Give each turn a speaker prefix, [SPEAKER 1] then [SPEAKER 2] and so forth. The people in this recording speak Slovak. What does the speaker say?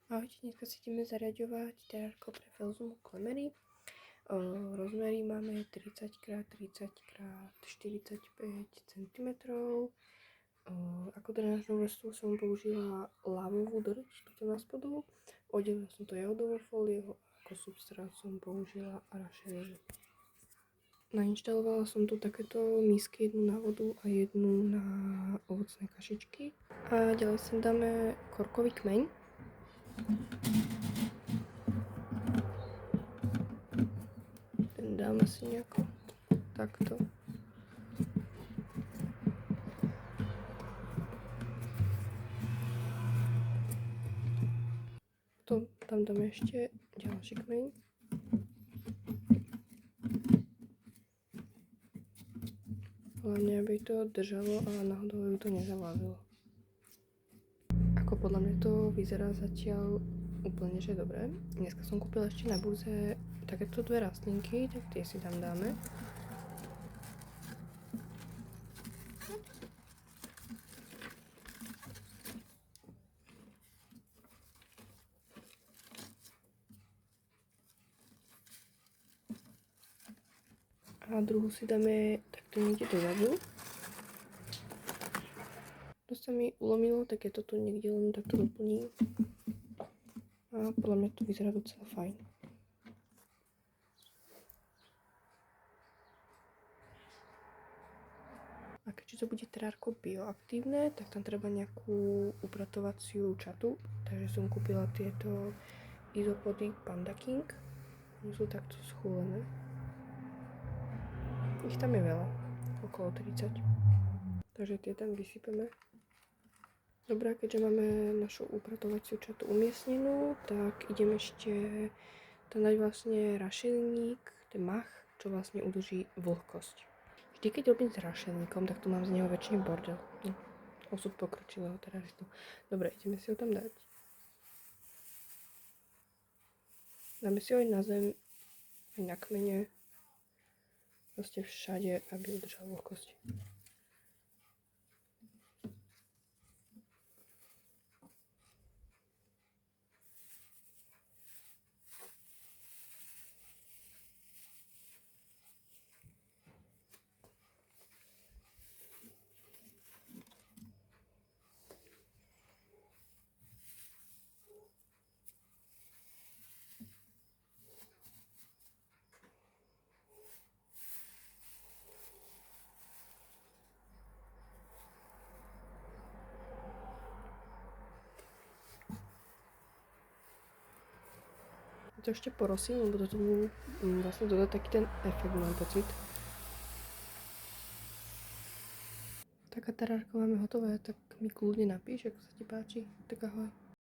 [SPEAKER 1] Ahojte, dneska si ideme zariaďovať terárko pre Felzumu Klemery. Rozmery máme 30x30x45 cm. Ako drenážnú vrstvu som použila lávovú drť, tuto na spodu. Oddelila som to jahodovou fóliou, ako substrát som použila rašelinu. Nainštalovala som tu takéto misky, jednu na vodu a jednu na ovocné kašičky. A ďalej sem dáme korkový kmeň. Ten dáme si nejako takto. Potom tam dáme ešte ďalší kmeň. Hlavne, aby to držalo a náhodou ju to nezavázilo. Ako podľa mňa to vyzerá zatiaľ úplne, že dobre. Dneska som kúpila ešte na burze takéto dve rastlinky, tak tie si tam dáme. A druhú si dáme takto niekde dozadu. To sa mi ulomilo, tak je to tu niekde len takto doplním. A podľa mňa to vyzerá docela fajn. A keďže to bude terárko bioaktívne, tak tam treba nejakú upratovaciu čatu. Takže som kúpila tieto izopody Panda King. Oni sú takto schúlené. Ich tam je veľa, okolo 30. Takže tie tam vysypeme. Dobre, keďže máme našu upratovaciu čatu umiestnenú, tak idem ešte tam dať vlastne rašelník, ten mach, čo vlastne udrží vlhkosť. Vždy, keď robím s rašelníkom, tak tu mám z neho väčšine bordel. No, osud pokročilého teraristu. Dobre, ideme si ho tam dať. Dáme si ho aj na zem, aj na kmene. Proste všade, aby udržal vlhkosť. To ešte porosím, lebo to tomu vlastne dodá taký ten efekt, mám pocit. Taká terárka máme hotové, tak mi kľudne napíš, ako sa ti páči. Tak ahoj.